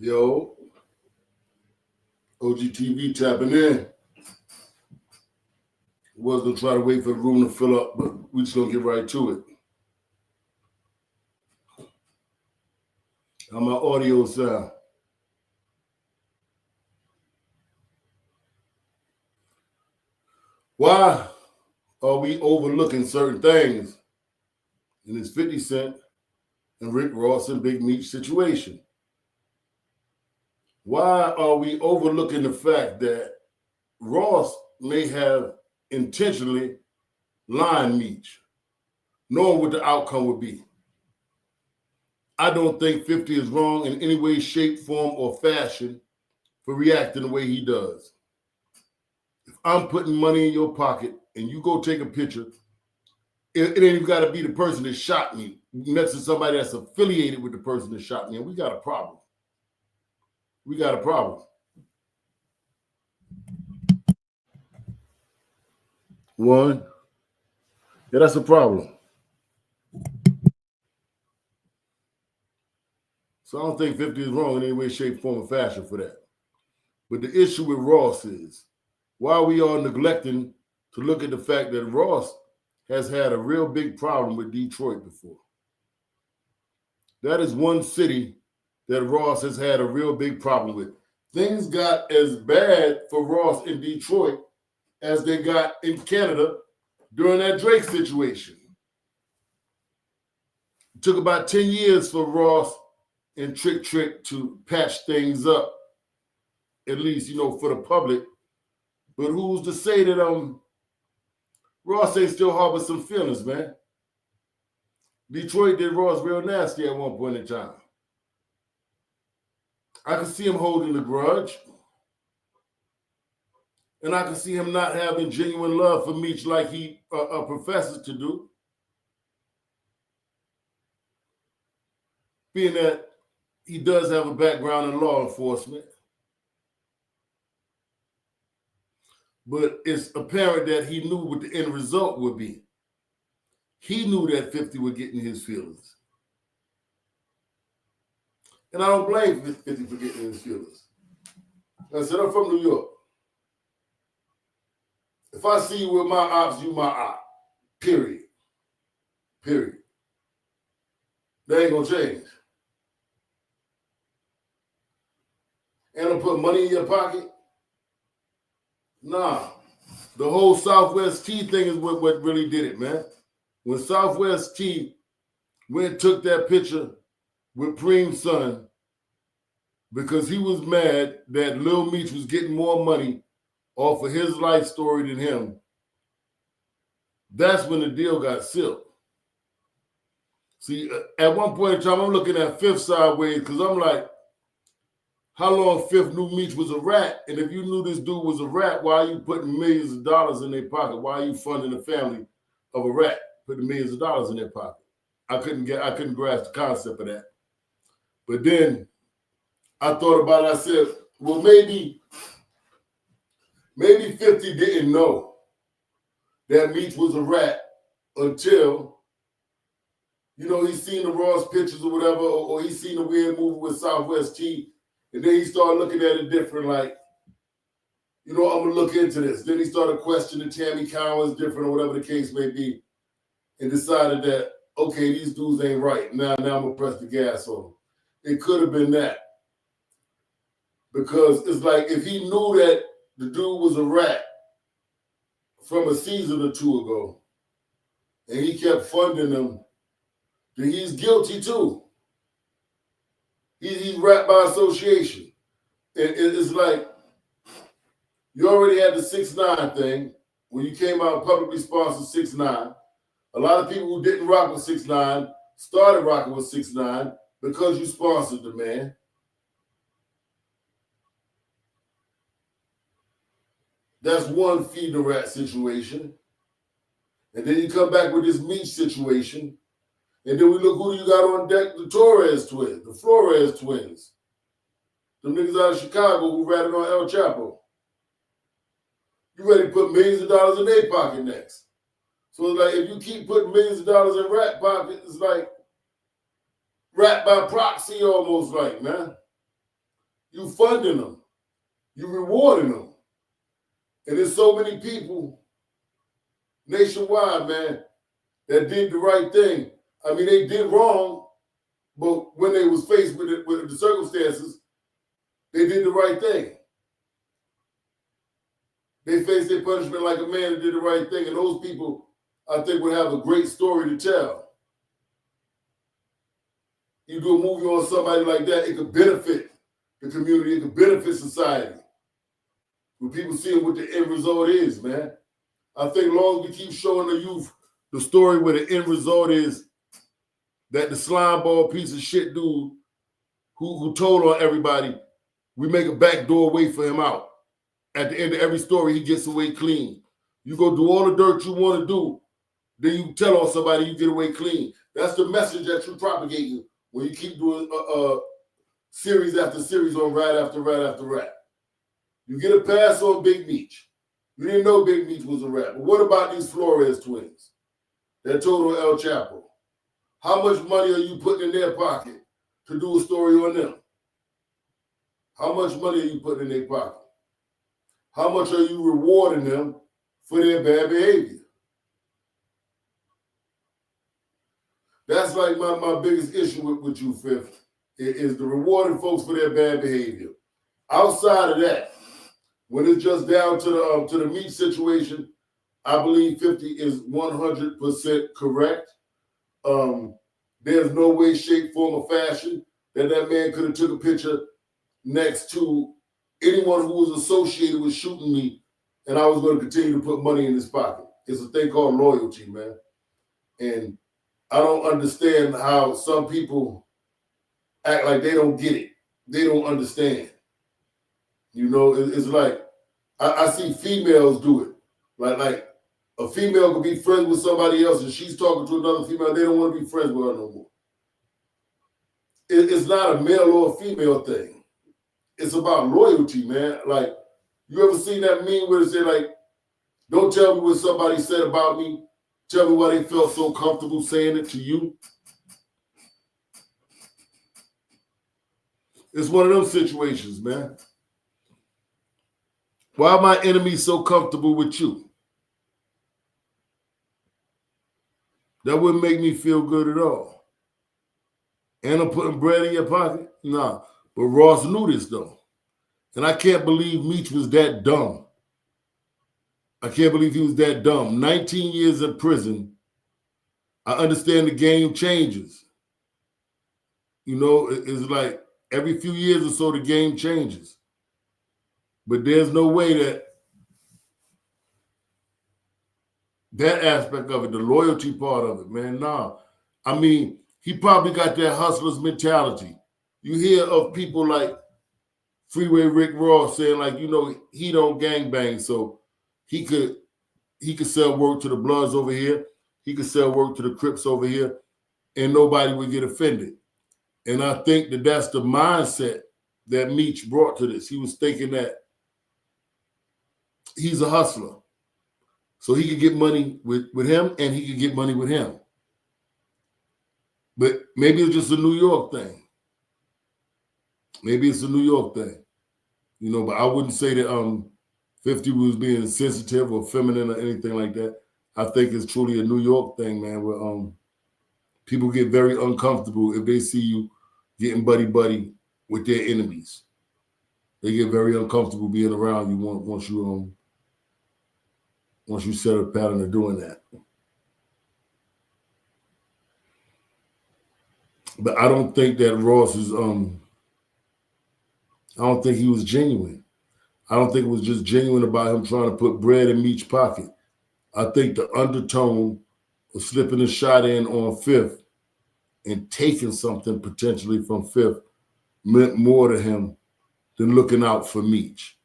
Yo, OGTV tapping in. Was gonna try to wait for the room to fill up, but we just gonna get right to it. How my audio sound? Why are we overlooking certain things in this 50 Cent and Rick Ross and Big Meech situation? Why are we overlooking the fact that Ross may have intentionally lying Meech, knowing what the outcome would be? I don't think 50 is wrong in any way, shape, form, or fashion for reacting the way he does. If I'm putting money in your pocket and you go take a picture, it ain't even got to be the person that shot me next to somebody that's affiliated with the person that shot me, and we got a problem. We got a problem. One, yeah, that's a problem. So I don't think 50 is wrong in any way, shape, form, or fashion for that. But the issue with Ross is, why we are neglecting to look at the fact that Ross has had a real big problem with Detroit before. That is one city that Ross has had a real big problem with. Things got as bad for Ross in Detroit as they got in Canada during that Drake situation. It took about 10 years for Ross and Trick to patch things up, at least, for the public. But who's to say that Ross ain't still harbor some feelings, man? Detroit did Ross real nasty at one point in time. I can see him holding a grudge. And I can see him not having genuine love for Meech like he professes to do. Being that he does have a background in law enforcement. But it's apparent that he knew what the end result would be. He knew that 50 would get in his feelings. And I don't blame 50 for getting in his feelings. I said, I'm from New York. If I see you with my ops, you my op. Period. Period. That ain't gonna change. And I'm put money in your pocket? Nah. The whole Southwest T thing is what really did it, man. When Southwest T went and took that picture with Preem's son because he was mad that Lil Meech was getting more money off of his life story than him, that's when the deal got sealed. See, at one point in time, I'm looking at Fifth sideways because I'm like, how long Fifth knew Meech was a rat? And if you knew this dude was a rat, why are you putting millions of dollars in their pocket? Why are you funding the family of a rat, putting millions of dollars in their pocket? I couldn't grasp the concept of that. But then I thought about it. I said, well, maybe 50 didn't know that Meech was a rat until, he seen the Ross pictures or whatever, or he seen the weird movie with Southwest T. And then he started looking at it different, like, I'm going to look into this. Then he started questioning Tammy Cowan's different or whatever the case may be, and decided that, okay, these dudes ain't right. Now I'm going to press the gas on them. It could have been that. Because it's like if he knew that the dude was a rat from a season or two ago, and he kept funding them, then he's guilty too. He's rat by association. It's like you already had the 6ix9ine thing when you came out and publicly sponsored 6ix9ine. A lot of people who didn't rock with 6ix9ine started rocking with 6ix9ine because you sponsored the man. That's one feed the rat situation. And then you come back with this Meech situation. And then we look who you got on deck, the Torres twins, the Flores twins. Them niggas out of Chicago who ratted on El Chapo. You ready to put millions of dollars in their pocket next. So it's like if you keep putting millions of dollars in rat pockets, it's like rat by proxy almost like, man. You funding them. You rewarding them. And there's so many people nationwide, man, that did the right thing. I mean, they did wrong, but when they was faced with the circumstances, they did the right thing. They faced their punishment like a man that did the right thing. And those people, I think, would have a great story to tell. You do a movie on somebody like that, it could benefit the community, it could benefit society. When people see what the end result is, man. I think as long as we keep showing the youth the story where the end result is that the slime ball piece of shit dude who told on everybody, we make a backdoor way for him out. At the end of every story, he gets away clean. You go do all the dirt you want to do, then you tell on somebody you get away clean. That's the message that you're propagating when you keep doing series after series on rat after rat after rat. You get a pass on Big Meech. You didn't know Big Meech was a rat. But what about these Flores twins that told on El Chapo? How much money are you putting in their pocket to do a story on them? How much money are you putting in their pocket? How much are you rewarding them for their bad behavior? That's like my biggest issue with you, Fifth, is the rewarding folks for their bad behavior. Outside of that, when it's just down to the Meech situation, I believe 50 is 100% correct. There's no way, shape, form, or fashion that man could have took a picture next to anyone who was associated with shooting me, and I was going to continue to put money in his pocket. It's a thing called loyalty, man. And I don't understand how some people act like they don't get it. They don't understand. You know, it's like, I see females do it. Like a female could be friends with somebody else and she's talking to another female. They don't want to be friends with her no more. It's not a male or a female thing. It's about loyalty, man. Like, you ever seen that meme where they say, like, don't tell me what somebody said about me. Tell me why they felt so comfortable saying it to you. It's one of those situations, man. Why are my enemies so comfortable with you? That wouldn't make me feel good at all. And I'm putting bread in your pocket? Nah. But Ross knew this, though. And I can't believe Meech was that dumb. I can't believe he was that dumb. 19 years in prison. I understand the game changes. You know, it's like every few years or so, the game changes. But there's no way that aspect of it, the loyalty part of it, man, nah. I mean, he probably got that hustler's mentality. You hear of people like Freeway Rick Ross saying, like, you know, he don't gangbang, so he could sell work to the Bloods over here. He could sell work to the Crips over here, and nobody would get offended. And I think that's the mindset that Meech brought to this. He was thinking that he's a hustler. So he could get money with him and he could get money with him. But maybe it's just a New York thing. Maybe it's a New York thing. You know, but I wouldn't say that 50 was being sensitive or feminine or anything like that. I think it's truly a New York thing, man, where people get very uncomfortable if they see you getting buddy-buddy with their enemies. They get very uncomfortable being around you once you set a pattern of doing that. But I don't think that Ross is, I don't think he was genuine. I don't think it was just genuine about him trying to put bread in Meech's pocket. I think the undertone of slipping a shot in on Fifth and taking something potentially from Fifth meant more to him than looking out for Meech.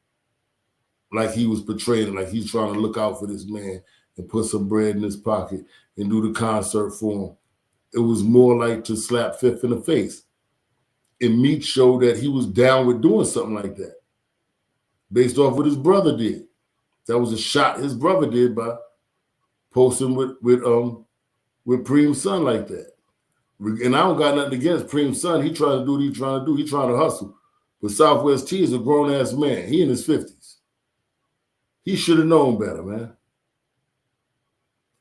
Like he was portraying, like he's trying to look out for this man and put some bread in his pocket and do the concert for him. It was more like to slap Fifth in the face. And Meech showed that he was down with doing something like that based off what his brother did. That was a shot his brother did by posting with Preem's son like that. And I don't got nothing against Preem's son. He trying to do what he trying to do. He trying to hustle. But Southwest T is a grown-ass man. He in his 50s. He should have known better, man.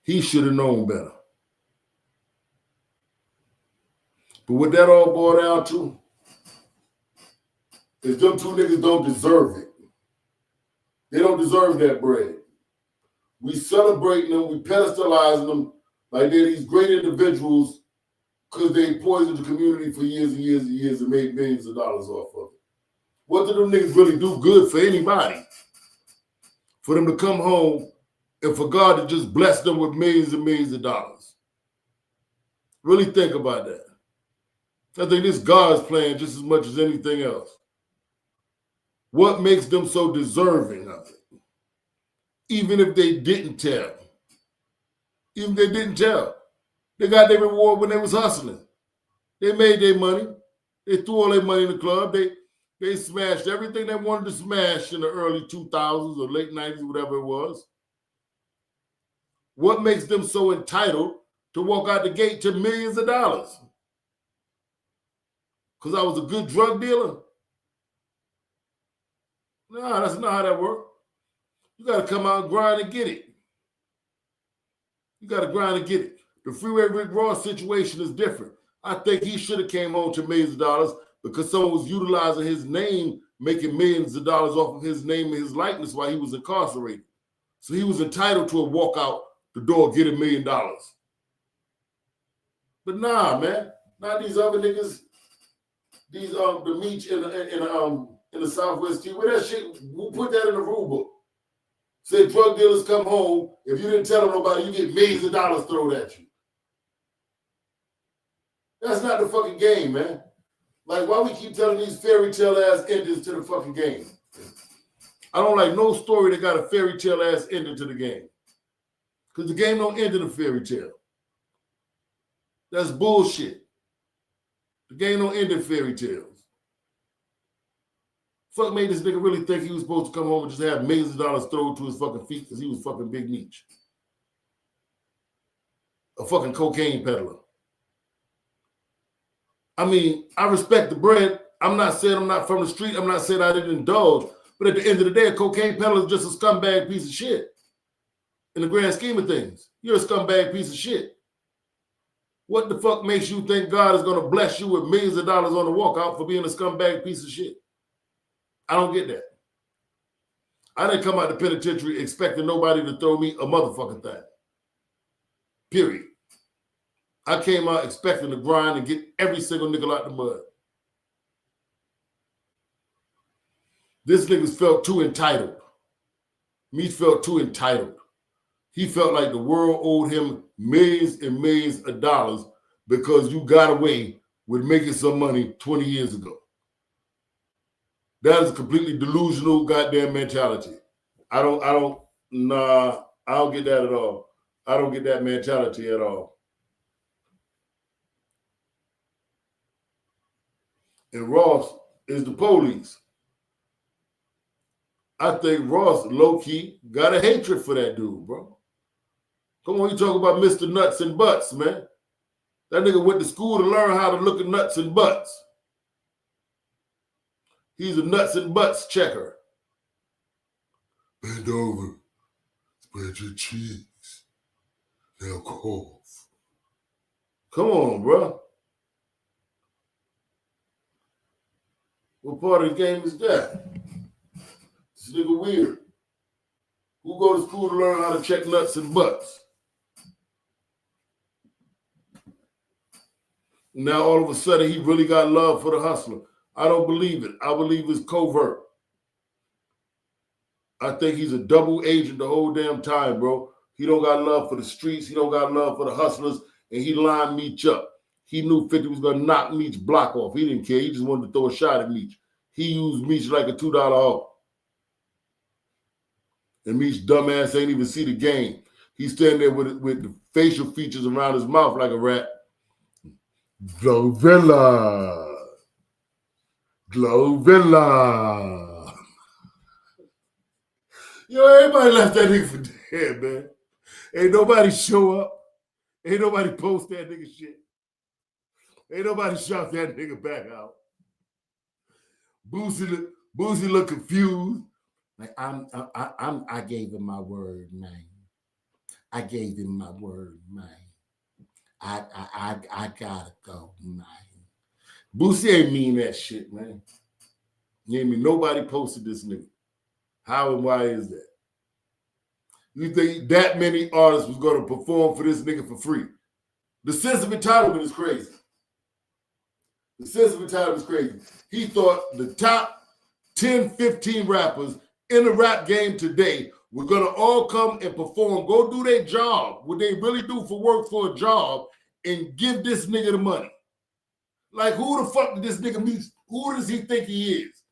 He should have known better. But what that all boiled down to is them two niggas don't deserve it. They don't deserve that bread. We celebrating them, we pedestalizing them like they're these great individuals because they poisoned the community for years and years and years and made millions of dollars off of it. What do them niggas really do good for anybody? For them to come home and for God to just bless them with millions and millions of dollars. Really think about that. I think this God's plan just as much as anything else. What makes them so deserving of it? Even if they didn't tell. Even if they didn't tell. They got their reward when they was hustling. They made their money. They threw all their money in the club. They smashed everything they wanted to smash in the early 2000s or late 90s, whatever it was. What makes them so entitled to walk out the gate to millions of dollars? Because I was a good drug dealer? No, that's not how that works. You got to come out and grind and get it. You got to grind and get it. The Freeway Rick Ross situation is different. I think he should have came home to millions of dollars because someone was utilizing his name, making millions of dollars off of his name and his likeness while he was incarcerated. So he was entitled to a walk out the door, get $1 million. But nah, man, not these other niggas. These the Meech in the Southwest T. Where that shit? Who put that in the rule book? Say drug dealers come home. If you didn't tell them nobody, you get millions of dollars thrown at you. That's not the fucking game, man. Like, why we keep telling these fairy tale ass endings to the fucking game? I don't like no story that got a fairy tale ass ending to the game. Because the game don't end in a fairy tale. That's bullshit. The game don't end in fairy tales. Fuck made this nigga really think he was supposed to come home and just have millions of dollars thrown to his fucking feet because he was fucking Big Meech. A fucking cocaine peddler. I mean, I respect the bread. I'm not saying I'm not from the street. I'm not saying I didn't indulge. But at the end of the day, a cocaine peddler is just a scumbag piece of shit. In the grand scheme of things, you're a scumbag piece of shit. What the fuck makes you think God is going to bless you with millions of dollars on the walkout for being a scumbag piece of shit? I don't get that. I didn't come out the penitentiary expecting nobody to throw me a motherfucking thing. Period. I came out expecting to grind and get every single nickel out the mud. This nigga felt too entitled. Meech felt too entitled. He felt like the world owed him millions and millions of dollars because you got away with making some money 20 years ago. That is a completely delusional goddamn mentality. I don't get that at all. I don't get that mentality at all. And Ross is the police. I think Ross, low-key, got a hatred for that dude, bro. Come on, you talk about Mr. Nuts and Butts, man. That nigga went to school to learn how to look at nuts and butts. He's a nuts and butts checker. Bend over, spread your cheeks, now cough. Come on, bro. What part of the game is that? This nigga weird. Who go to school to learn how to check nuts and butts? Now all of a sudden he really got love for the hustler. I don't believe it. I believe it's covert. I think he's a double agent the whole damn time, bro. He don't got love for the streets. He don't got love for the hustlers. And he lined Meech up. He knew 50 was going to knock Meech block off. He didn't care. He just wanted to throw a shot at Meech. He used Meech like a $2 off. And Meech dumbass ain't even see the game. He's standing there with the facial features around his mouth like a rat. Glovilla. Glovilla. Yo, everybody left that nigga for dead, man. Ain't nobody show up. Ain't nobody post that nigga shit. Ain't nobody shout that nigga back out. Boosie look confused. Like I gave him my word, man. I gave him my word, man. I gotta go, man. Boosie ain't mean that shit, man. You ain't mean nobody posted this nigga. How and why is that? You think that many artists was gonna perform for this nigga for free? The sense of entitlement is crazy. The sense of entitlement is crazy. He thought the top 10, 15 rappers in the rap game today were going to all come and perform, go do their job, what they really do for work for a job, and give this nigga the money. Like, who the fuck did this nigga meet? Who does he think he is?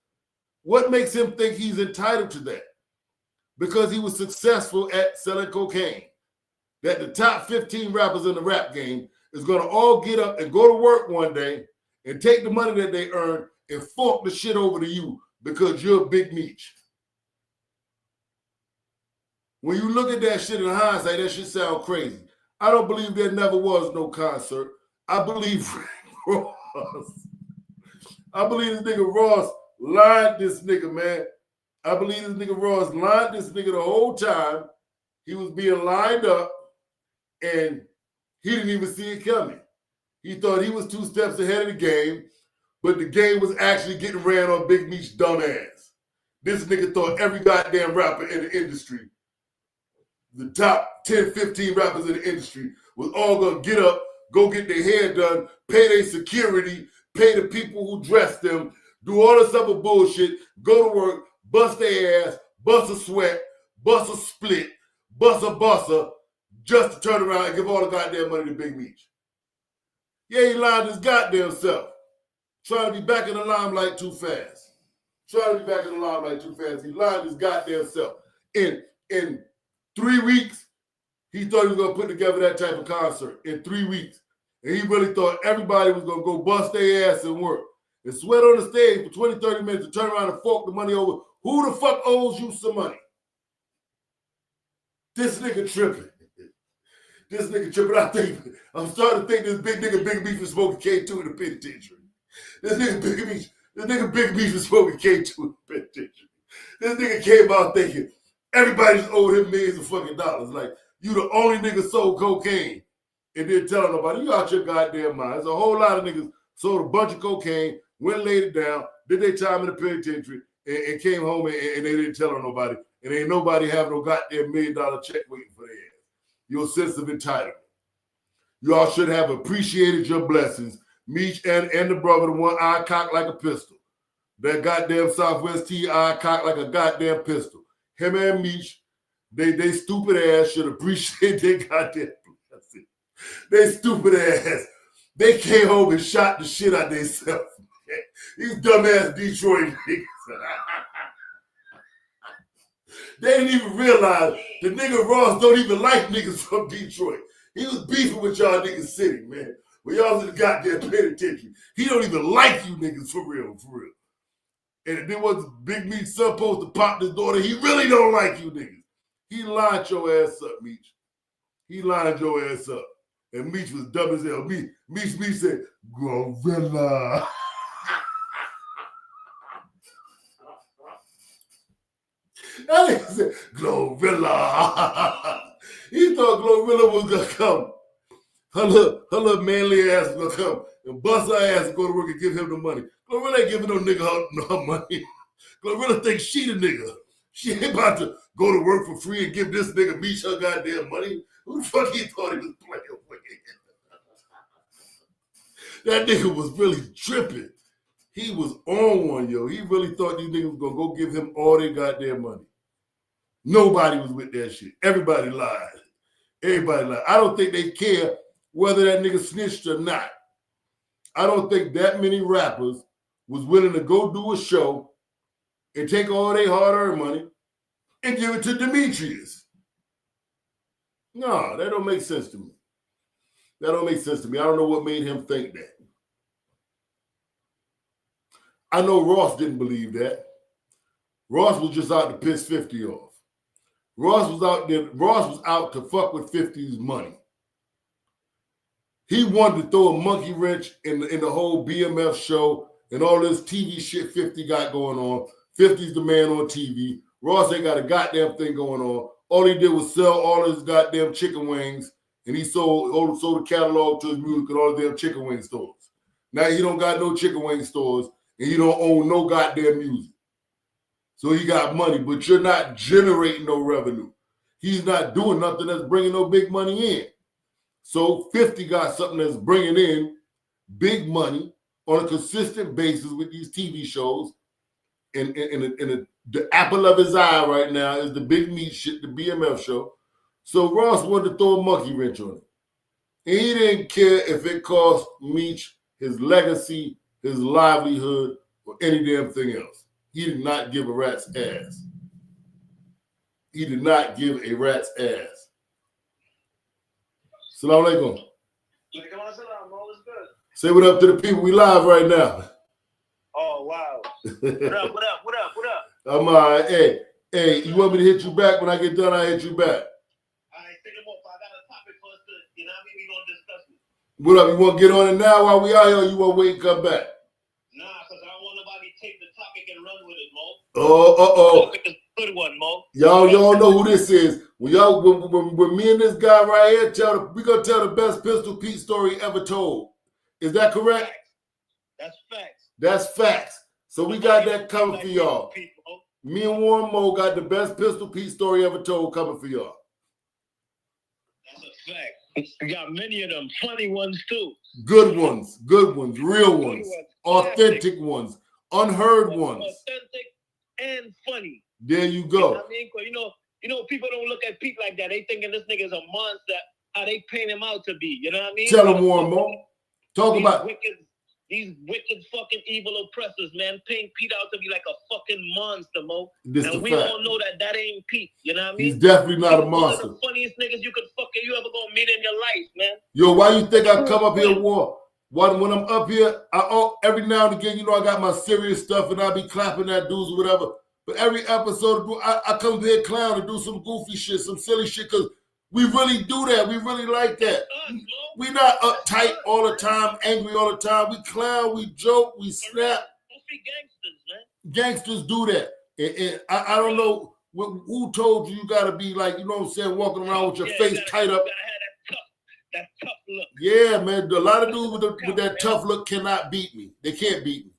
What makes him think he's entitled to that? Because he was successful at selling cocaine. That the top 15 rappers in the rap game is going to all get up and go to work one day and take the money that they earn and fork the shit over to you because you're a big Meech. When you look at that shit in hindsight, that shit sound crazy. I don't believe there never was no concert. I believe Ross. I believe this nigga Ross lied this nigga, man. I believe this nigga Ross lied this nigga the whole time. He was being lined up and he didn't even see it coming. He thought he was 2 steps ahead of the game, but the game was actually getting ran on Big Meech's dumb ass. This nigga thought every goddamn rapper in the industry, the top 10, 15 rappers in the industry, was all gonna get up, go get their hair done, pay their security, pay the people who dress them, do all this other bullshit, go to work, bust their ass, bust a sweat, bust a split, bust a busser, just to turn around and give all the goddamn money to Big Meech. Yeah, he lied his goddamn self. Trying to be back in the limelight too fast. Trying to be back in the limelight too fast. He lied his goddamn self. In 3 weeks, he thought he was going to put together that type of concert. In 3 weeks. And he really thought everybody was going to go bust their ass and work. And sweat on the stage for 20, 30 minutes to turn around and fork the money over. Who the fuck owes you some money? This nigga tripping. This nigga tripping. I'm starting to think this big nigga Big Meech was smoking K2 in the penitentiary. This nigga Big Meech was smoking K2 in the penitentiary. This nigga came out thinking everybody just owed him millions of fucking dollars. Like, you the only nigga sold cocaine and didn't tell nobody. You out your goddamn mind. There's a whole lot of niggas sold a bunch of cocaine, went and laid it down, did their time in the penitentiary, and came home and they didn't tell on nobody. And ain't nobody have no goddamn $1 million check waiting for their ass. Your sense of entitlement. You all should have appreciated your blessings. Meech and the brother, the one eye cocked like a pistol. That goddamn Southwest T eye cocked like a goddamn pistol. Him and Meech, they stupid ass should appreciate their goddamn blessings. They stupid ass. They came home and shot the shit out themselves. These dumbass Detroit niggas. They didn't even realize the nigga Ross don't even like niggas from Detroit. He was beefing with y'all niggas sitting, man. When y'all was in the goddamn penitentiary. He don't even like you niggas for real, for real. And then was Big Meech supposed to pop this daughter, he really don't like you niggas. He lined your ass up, Meech. He lined your ass up. And Meech was dumb as hell. Meech said, Gorilla. That nigga said, Glorilla. He thought Glorilla was going to come. Her little manly ass was going to come and bust her ass and go to work and give him the money. Glorilla ain't giving no nigga her money. Glorilla thinks she the nigga. She ain't about to go to work for free and give this nigga Meech her goddamn money. Who the fuck he thought he was playing with? That nigga was really tripping. He was on one, yo. He really thought these niggas was going to go give him all their goddamn money. Nobody was with that shit. Everybody lied. Everybody lied. I don't think they care whether that nigga snitched or not. I don't think that many rappers was willing to go do a show and take all their hard-earned money and give it to Demetrius. No, that don't make sense to me. That don't make sense to me. I don't know what made him think that. I know Ross didn't believe that. Ross was just out to piss 50 off. Ross was out to fuck with 50's money. He wanted to throw a monkey wrench in the whole BMF show and all this TV shit 50 got going on. 50's the man on TV. Ross ain't got a goddamn thing going on. All he did was sell all his goddamn chicken wings, and he sold the catalog to his music at all the damn chicken wing stores. Now he don't got no chicken wing stores, and he don't own no goddamn music. So he got money, but you're not generating no revenue. He's not doing nothing that's bringing no big money in. So 50 got something that's bringing in big money on a consistent basis with these TV shows. And the apple of his eye right now is the Big Meech shit, the BMF show. So Ross wanted to throw a monkey wrench on it. And he didn't care if it cost Meech his legacy, his livelihood, or any damn thing else. He did not give a rat's ass. He did not give a rat's ass. Assalamu alaikum. Say what up to the people. We live right now. Oh, wow. What up? I'm all right. Hey, you want me to hit you back when I get done? I'll hit you back. All right, take them off. I got a topic for us to, you know what I mean? We're going to discuss it. What up? You want to get on it now while we out here, or you want to wait and come back? Nah, because I don't want nobody to take the topic and run with it, Mo. Oh. The topic is a good one, Mo. Y'all know who this is. When me and this guy right here, we're going to tell the best Pistol Pete story ever told. Is that correct? That's facts. That's facts. So we got that coming for y'all. Me and Warren Mo got the best Pistol Pete story ever told coming for y'all. That's a fact. We got many of them. Funny ones, too. Good ones, real ones, authentic ones, unheard ones. Authentic and funny. There you go. You know what I mean? 'Cause you know, people don't look at Pete like that. They thinking this nigga is a monster, how they paint him out to be. You know what I mean? Tell him, Warren Mo. Talk about these wicked fucking evil oppressors, man, paint Pete out to be like a fucking monster, Mo. And we all know that ain't Pete. You know what I mean? He's definitely not a monster. One of the funniest niggas you ever gonna meet in your life, man. Yo, why you think I come up here, War? When I'm up here, every now and again, I got my serious stuff and I be clapping at dudes or whatever. But every episode, I come here clown and do some goofy shit, some silly shit, because we really do that. We really like that. We not uptight all the time, angry all the time. We clown, we joke, we snap. Gangsters, man. Gangsters do that. And I don't know who told you got to be like, you know what I'm saying, walking around with your face tight up. You gotta have that tough look. Yeah, man. A lot of dudes with that tough look cannot beat me. They can't beat me.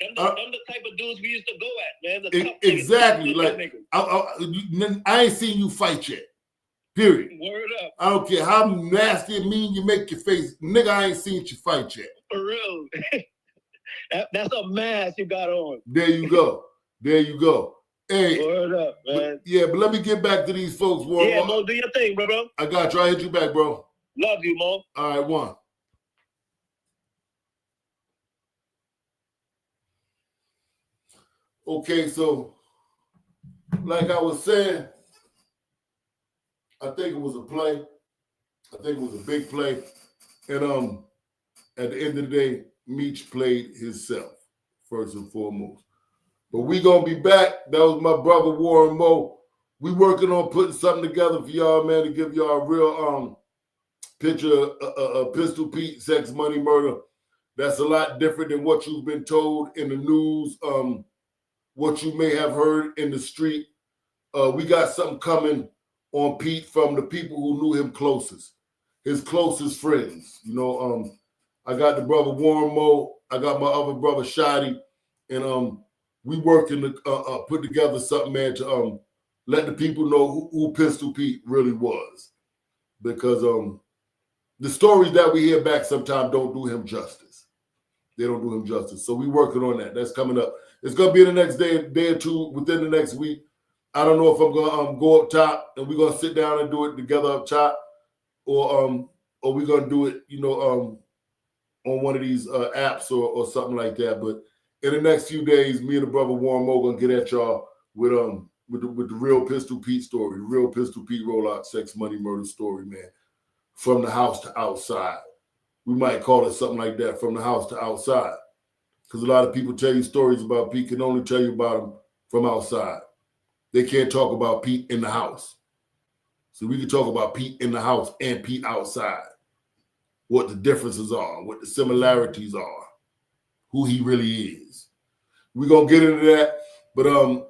Them the type of dudes we used to go at, man. Exactly. Like I ain't seen you fight yet. Period. Word up. I don't care how nasty and mean you make your face. Nigga, I ain't seen you fight yet. For real. That's a mask you got on. There you go. Hey. Word up, man. But let me get back to these folks. Yeah, Mo, do your thing, bro. I got you. I hit you back, bro. Love you, Mo. All right, one. Okay, so like I was saying, I think it was a play. I think it was a big play. And at the end of the day, Meech played himself, first and foremost. But we gonna be back. That was my brother Warren Mo. We working on putting something together for y'all, man, to give y'all a real picture of Pistol Pete, sex, money, murder. That's a lot different than what you've been told in the news, what you may have heard in the street. We got something coming on Pete from the people who knew him closest, his closest friends. I got the brother Warren Mo, I got my other brother Shotty, and we working to put together something, man, to let the people know who Pistol Pete really was. Because the stories that we hear back sometimes don't do him justice. They don't do him justice. So we working on that. That's coming up. It's gonna be the next day or two, within the next week. I don't know if I'm gonna go up top and we're gonna sit down and do it together up top, or we're gonna do it, on one of these apps or something like that. But in the next few days, me and the brother Warren Mo gonna get at y'all with the real Pistol Pete story, the real Pistol Pete rollout sex, money, murder story, man. From the house to outside. We might call it something like that, from the house to outside. Because a lot of people tell you stories about Pete, can only tell you about him from outside. They can't talk about Pete in the house. So we can talk about Pete in the house and Pete outside. What the differences are, what the similarities are, who he really is. We're gonna get into that, but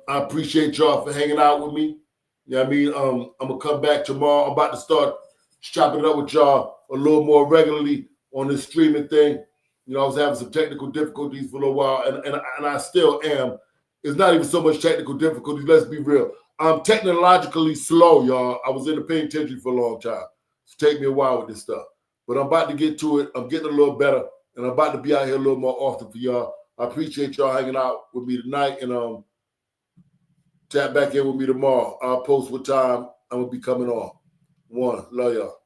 I appreciate y'all for hanging out with me. You know what I mean? I'm gonna come back tomorrow. I'm about to start chopping it up with y'all a little more regularly on this streaming thing. You know, I was having some technical difficulties for a little while, and I still am. It's not even so much technical difficulties. Let's be real. I'm technologically slow, y'all. I was in the penitentiary for a long time. It's taken me a while with this stuff, but I'm about to get to it. I'm getting a little better, and I'm about to be out here a little more often for y'all. I appreciate y'all hanging out with me tonight, and tap back in with me tomorrow. I'll post what time I'm gonna be coming on. One, love y'all.